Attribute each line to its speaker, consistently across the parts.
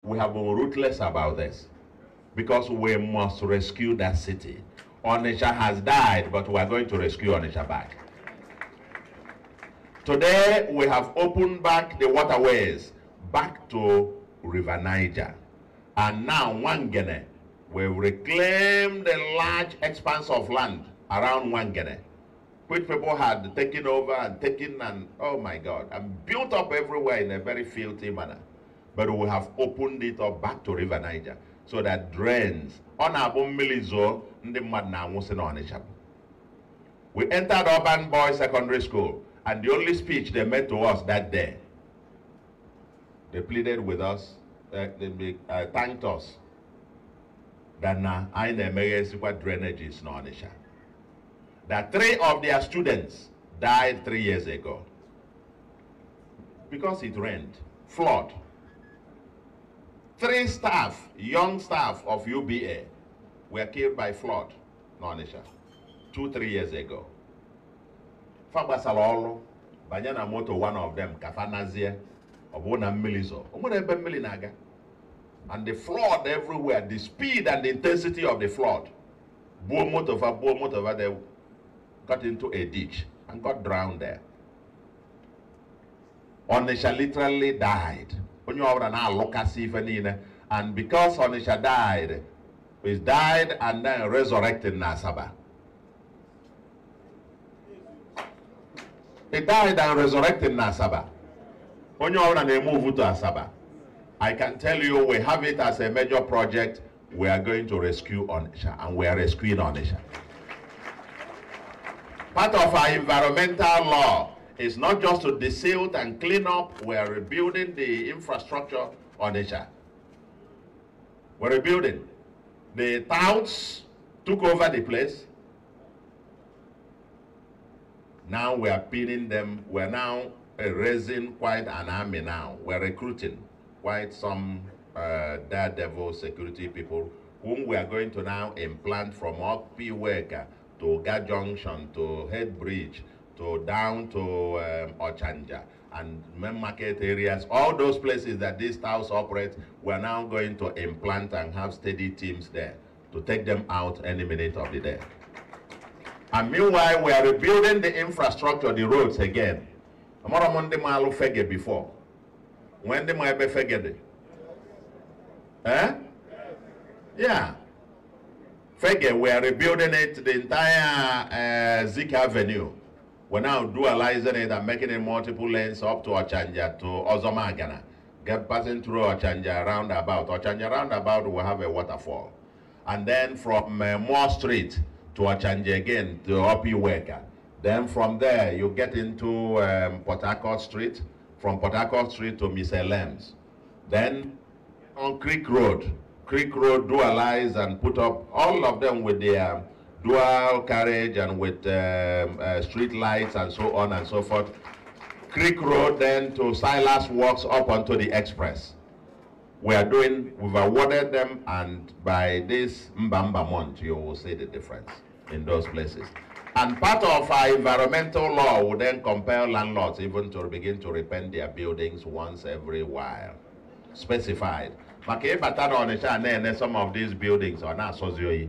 Speaker 1: we have been ruthless about this because we must rescue that city. Onitsha has died, but we are going to rescue Onitsha back. Today, we have opened back the waterways back to River Niger. And now, Wangene, we've reclaimed a large expanse of land around Wangene, which people had taken over and taken and, oh my God, and built up everywhere in a very filthy manner. But we have opened it up back to River Niger so that drains on our Milizo ndi madna Onitsha. We entered Urban Boys Secondary School, and the only speech they made to us that day, they pleaded with us, they thanked us that now I never see what drainage is in Onitsha. That 3 of their students died 3 years ago because it rained, flood. 3 staff, young staff of UBA, were killed by flood in Onitsha 2-3 years ago. Fabasalolo, Banyana Moto, one of them, Kafanazie, Obona Milizo, Milinaga. And the flood everywhere, the speed and the intensity of the flood. Boomotova, they got into a ditch and got drowned there. Onitsha literally died. And because Onitsha died, it died and then resurrected in Asaba. It died and resurrected in Asaba. They move to Asaba. I can tell you we have it as a major project. We are going to rescue Onitsha, and we are rescuing Onitsha. Part of our environmental law is not just to desilt and clean up. We are rebuilding the infrastructure Onitsha. We're rebuilding. The touts took over the place. Now we are pinning them. We're now raising quite an army now. We're recruiting quite some daredevil security people whom we are going to now implant from Okpi Weka to Ga Junction to Head Bridge to down to Ochanja and main market areas. All those places that these towns operate, we are now going to implant and have steady teams there to take them out any minute of the day. And meanwhile, we are rebuilding the infrastructure, the roads again. Amaramonde Malu Fege before. When the Maebe Fege? Eh? Yeah. Fege, we are rebuilding it, the entire Zik Avenue. We're now dualizing it and making it multiple lanes up to Ochanja, to Ozomagana. Passing through Ochanja roundabout. Ochanja roundabout will have a waterfall. And then from Moore Street to Ochanja again, to Opiweka. Then from there, you get into Port Harcourt Street. From Port Harcourt Street to Miss Elems. Then on Creek Road dualize and put up all of them with their dual carriage and with street lights and so on and so forth. Creek Road then to Silas Walks up onto the express. We've awarded them, and by this Mbamba month, you will see the difference in those places. And part of our environmental law would then compel landlords even to begin to repaint their buildings once every while. Specified. Some of these buildings are not socio.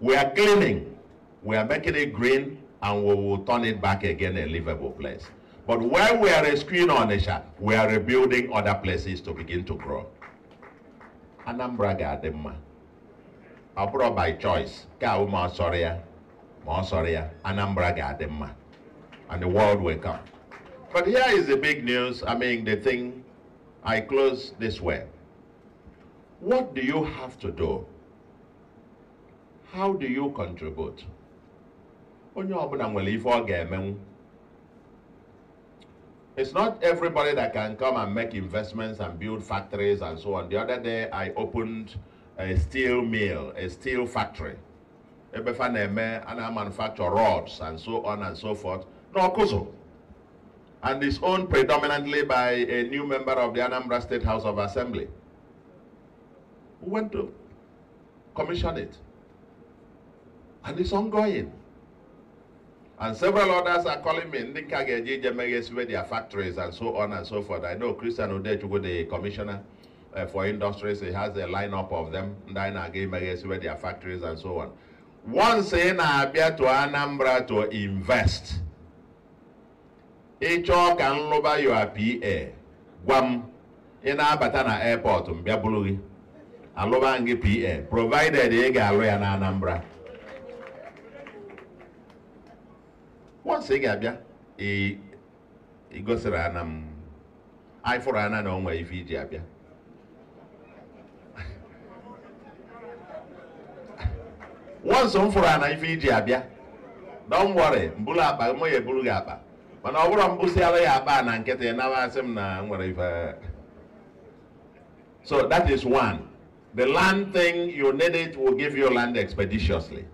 Speaker 1: We are cleaning, we are making it green, and we will turn it back again a livable place. But while we are rescuing Onitsha, we are rebuilding other places to begin to grow. Anambra Gadema. Abro by choice. Kauma Soria. Anambra Gadema. And the world will come. But here is the big news. I mean, the thing, I close this way. What do you have to do? How do you contribute? It's not everybody that can come and make investments and build factories and so on. The other day, I opened a steel mill, a steel factory. And I manufacture rods and so on and so forth. No, Kuzo. And it's owned predominantly by a new member of the Anambra State House of Assembly, who went to commission it. And it's ongoing. And several others are calling me, their factories and so on and so forth. I know Christian Udechugu, the commissioner, for industries. It has a lineup of them. Where their factories and so on. Once in Abia to Anambra to invest, each can lower your PA. Guam in Abatana Airport, Mbiabului, and Lobangi PA, provided they get in Anambra. Once they get Abia, he goes around. I for Anna no way if he Abia. Once on for Anna if he Abia. Don't worry, Bulapa, Moya Bulgapa. But I won't push and get another seminar. So that is one. The land thing, you need it, will give you land expeditiously.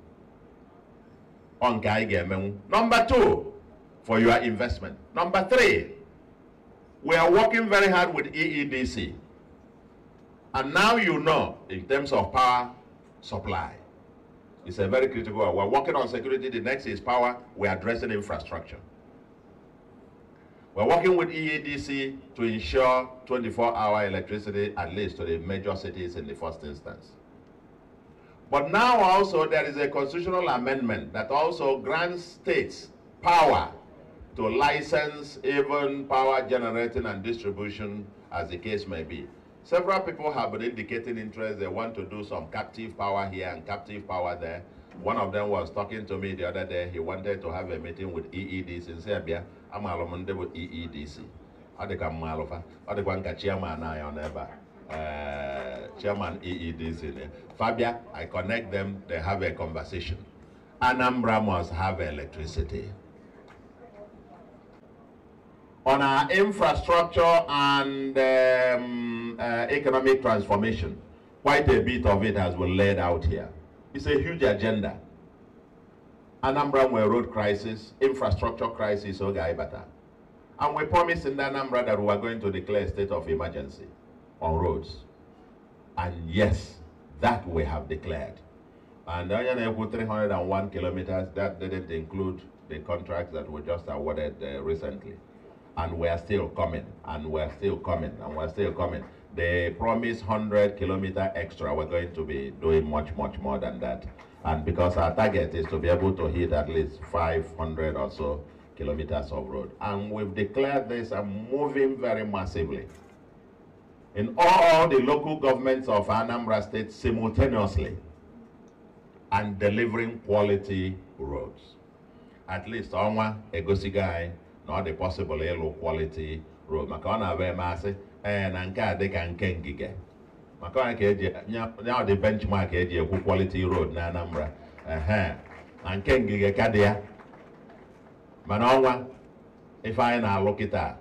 Speaker 1: Number two, for your investment. Number three, we are working very hard with EEDC. And now you know, in terms of power supply, it's a very critical. We're working on security. The next is power. We're addressing infrastructure. We're working with EEDC to ensure 24-hour electricity, at least to the major cities in the first instance. But now also there is a constitutional amendment that also grants states power to license even power generating and distribution, as the case may be. Several people have been indicating interest. They want to do some captive power here and captive power there. One of them was talking to me the other day. He wanted to have a meeting with EEDC in Serbia. I'm alone with EEDC. Chairman EEDC. Fabia, I connect them. They have a conversation. Anambra must have electricity. On our infrastructure and economic transformation, quite a bit of it has been laid out here. It's a huge agenda. Anambra road crisis, infrastructure crisis, and we promised in Anambra that we are going to declare a state of emergency on roads. And yes, that we have declared. And 301 kilometers, that didn't include the contracts that were just awarded recently. And we're still coming, and we're still coming, and we're still coming. They promised 100 kilometers extra. We're going to be doing much, much more than that. And because our target is to be able to hit at least 500 or so kilometers of road. And we've declared this and moving very massively in all the local governments of Anambra State simultaneously and delivering quality roads. At least Onwa, Egosigai, not the possible low quality road. Makona be masi, and anka de kan kengige. Makona keje, now the benchmark eje quality road na Anambra. And kengige kadia. Manonwa, if I na lokita,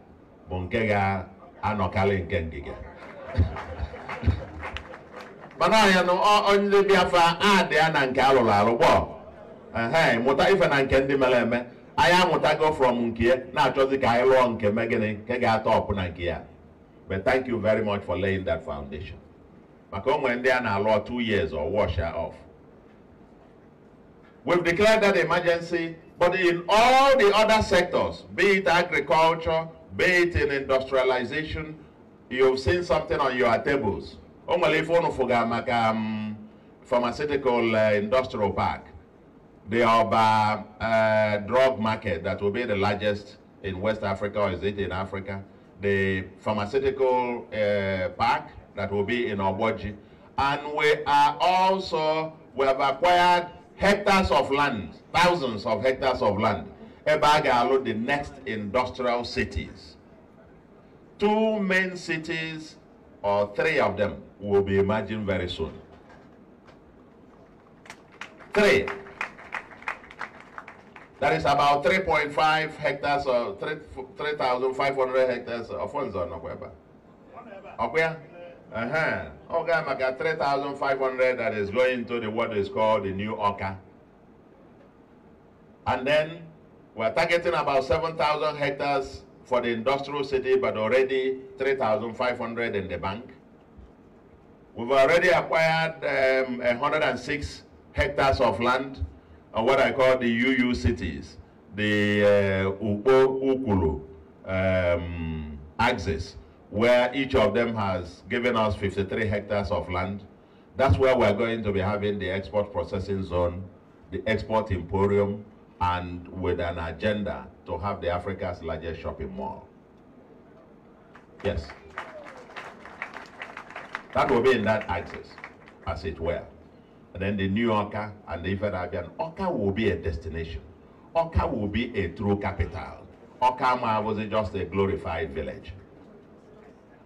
Speaker 1: bunkega anokali kengige. Manaya no only biafa ade ananka la robo. Muta ife na nkendi meleme. I am what I go from Nkia, not just the guy long, but thank you very much for laying that foundation. Macomb went there now, law 2 years or wash her off. We've declared that emergency, but in all the other sectors, be it agriculture, be it in industrialization, you've seen something on your tables. Pharmaceutical industrial park. The Oba drug market that will be the largest in West Africa, or is it in Africa? The pharmaceutical park that will be in Oboji. And we have acquired hectares of land, thousands of hectares of land. Ebagalo, the next industrial cities. 2 main cities, or 3 of them, will be emerging very soon. 3. That is about 3.5 hectares or 3,500 hectares of funds on Okweba. Okweba? Okay, 3,500 that is going to what is called the new Oka. And then we're targeting about 7,000 hectares for the industrial city, but already 3,500 in the bank. We've already acquired 106 hectares of land on what I call the UU cities, the Ukulu axis. where each of them has given us 53 hectares of land. That's where we're going to be having the export processing zone, the export emporium, and with an agenda to have the Africa's largest shopping mall. Yes. That will be in that axis, as it were. And then the New Yorker and the Ifedabian, Oka will be a destination. Oka will be a true capital. Oka was just a glorified village.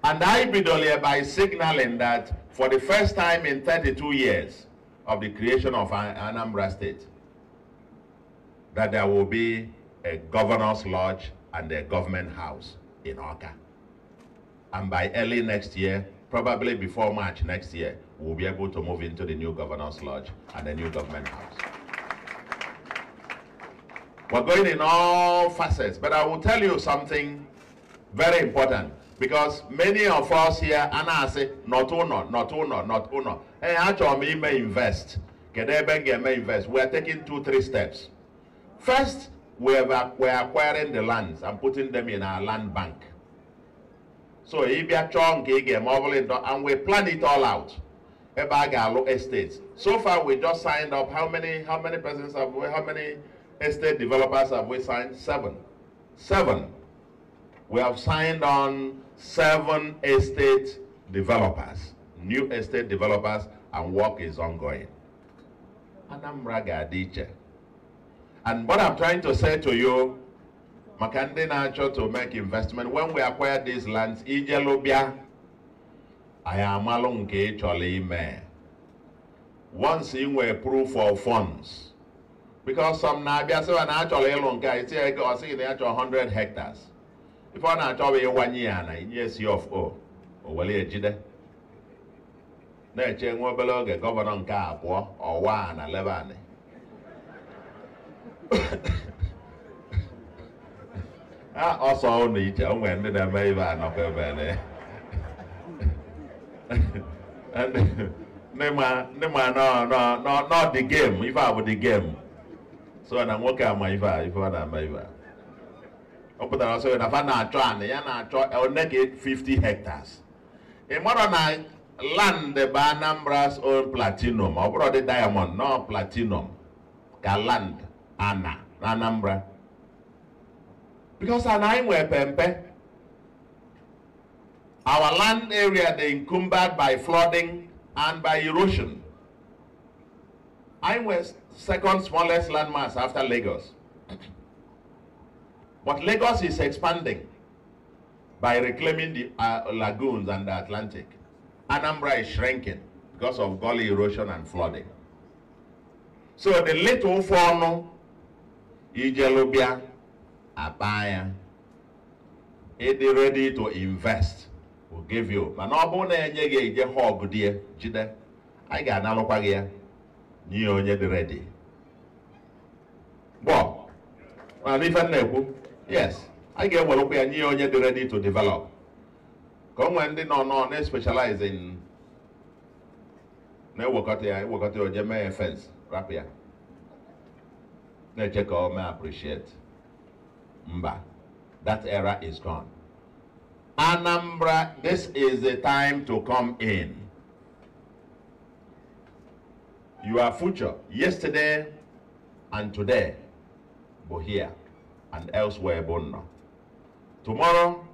Speaker 1: And I bid by signaling that for the first time in 32 years of the creation of Anambra State, that there will be a governor's lodge and a government house in Oka. And by early next year, probably before March next year, we'll be able to move into the new governor's lodge and the new government house. We're going in all facets, but I will tell you something very important, because many of us here, and I say, not uno. Hey, actually, may invest. Invest. We're taking 2-3 steps. First, we're acquiring the lands and putting them in our land bank. So if you and we plan it all out. Estates. So far, we just signed up. How many persons have we? How many estate developers have we signed? 7. 7. We have signed on 7 estate developers, new estate developers, and work is ongoing. Anambra Gadiche. And what I'm trying to say to you, Makande Nacho, to make investment, when we acquire these lands, Ijelobia, I am along Cholime. Once in we proof of funds, because some Nabia so an actually long guy, it's the actual 100 hectares. If I not 1 year, and yes, you of O, or well, Jide. Nature will below the governor car or 111. Also only when did I make and no, not the game. If I were the game, so I'm working on my if I put also in a fan I'll negate 50 hectares. In modern night, land the Anambra's own platinum, or brought the diamond, no platinum, land, Anambra. Because our land area they encumbered by flooding and by erosion. I'm West second smallest landmass after Lagos. But Lagos is expanding by reclaiming the lagoons and the Atlantic. Anambra is shrinking because of gully erosion and flooding. So the little forno, Ijelobia, Abaya, it is ready to invest. We'll give you. I got an you ready. Well, yes, I get what we are ready to develop. Come when they no specialize in no work out your Jemay fence, rapia. No check out, may appreciate. Mba, that era is gone. Anambra, this is the time to come in. Your future, yesterday and today, but here and elsewhere, Bono. Tomorrow,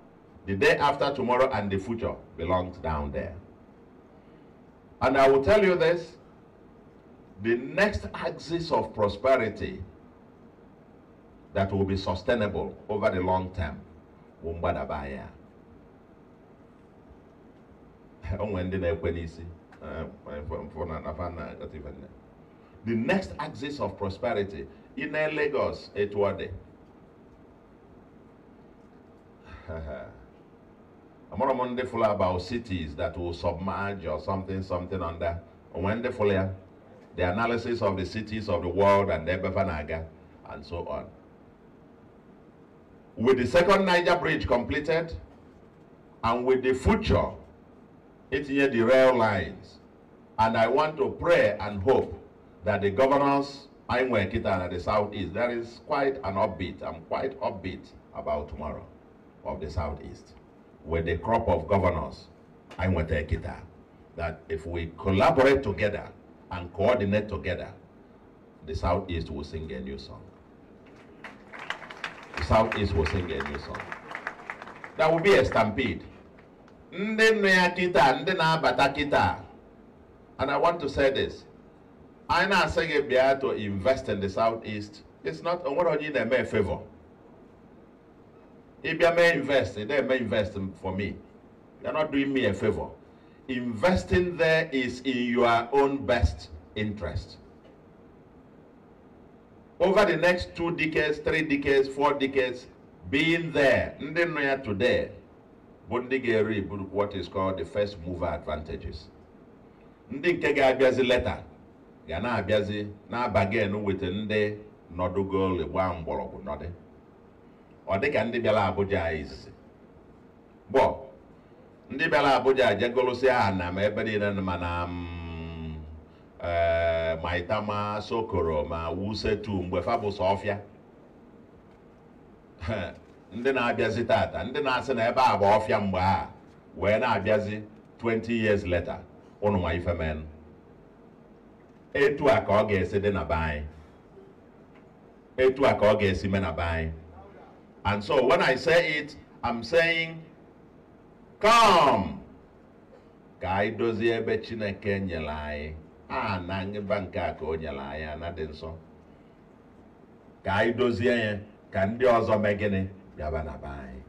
Speaker 1: the day after tomorrow, and the future belongs down there. And I will tell you this, the next axis of prosperity that will be sustainable over the long term, Wumbadabaya. The next axis of prosperity in Lagos, Etwade. I'm wonderful about cities that will submerge or something under. Wonderful, the analysis of the cities of the world and Ebefanaga and so on. With the second Niger Bridge completed, and with the future, it's near the rail lines. And I want to pray and hope that the governors, Kita at the Southeast, there is quite an upbeat. I'm quite upbeat about tomorrow of the Southeast. with the crop of governors, I want to take it out. That if we collaborate together and coordinate together, the Southeast will sing a new song. The Southeast will sing a new song. That will be a stampede. And I want to say this. I now say to invest in the Southeast. It's not what you need a favor. If you may invest, they may invest for me. You're not doing me a favor. Investing there is in your own best interest. Over the next 2 decades, 3 decades, 4 decades, being there, today, what is called the first mover advantages. Letter. Yana abiazi na bagenu with nde nodugo le gba mgborogu node. O de ka ndi biala Abuja is. Bo ndi biala Abuja jegolosi ana ma ebe dị na mana Maitama Sokoro ma Wusetu mgbe fa bụ Sofia. Ndị na-abịazi tata, ndị na-asị na ebe a bụ Ọfịa mgbe a wee na-abịazi 20 years later unu nwa ife men. Etu a ka ọ ga-esi dị na be anyị. Etu a ka ọ ga-esi me na be anyị. And so when I say it, I'm saying, come! Ka anyị dozie ebe Chineke nyere anyị. Na ngịba nke a ka o nyere anyị anadị nsọ. Ka anyị dozie ya ka ndị ọzọ mee gịnị bịaba na be anyị.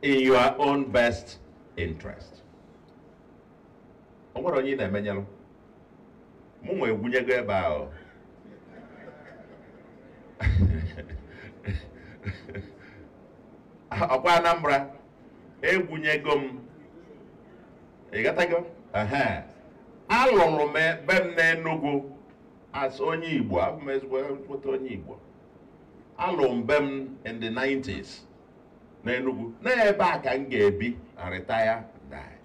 Speaker 1: In your own best interest. O nwere onye ị na-emenyelụ. Mụ nwe egwunyego ebe ahụ. Ọkwa Anambra egwunyego m. Ị gatago? Alụrụ m be m n'Enugu as onye Igbo, abụ m ezigbo onye Igbo. Alụrụ m be m in the 90s n'Enugu. N'ebe a ka m ga-ebi and retire and die.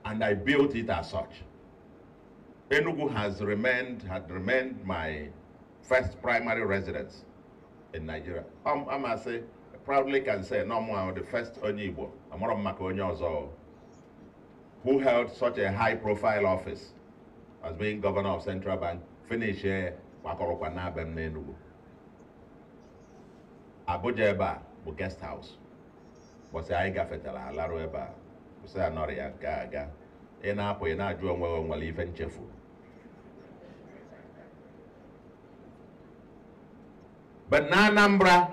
Speaker 1: And I built it as such. Enugu had remained my first primary residence in Nigeria. I must say, I proudly can say, no more the first onye Igbo, amara maka onye ọzọ, who held such a high-profile office as being governor of Central Bank, finish here, wakorokwa na bem n'Enugu. Abuja ebe a bụ guest house. Bọsị anyị gafetara alarụ ebe a, bụsị anọrọ ya ga. Ị na-apụ ị na-ajụ onwe nwere ife nchefu. But na Anambra,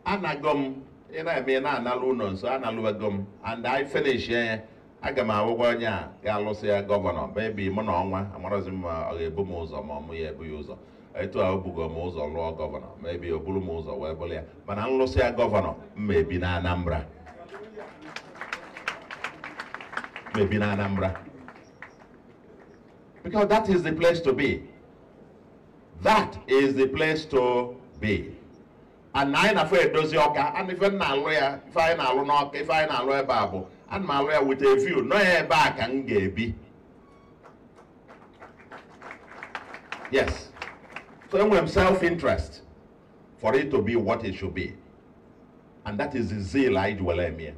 Speaker 1: anagom, ị na-eme na-analụ ụlọ nso, analụwegom, and I finish here. Aga m awụgwọ onye a ga-alụsị ya gọvanọ, maybe mụ na ọnwa amarazi m ọ ga-ebu m ụzọ ma ọmụ ya ebu ya ụzọ. Etu a o bugo m ụzọ lụọ gọvanọ, maybe o buru m ụzọ wee bụrụ ya. Mana nlụsị ya gọvanọ, mmebi na Anambra. Maybe na Anambra. Because that is the place to be. That is the place to be. And I na fe dozi ọka, and if I na alụ ya, if I na alụ n'ọka, if I na alụ ebe a bụ, and my lawyer with a view, no ebe a ka m ga-ebi. Yes. So I have self-interest for it to be what it should be. And that is the zeal I dwell in here.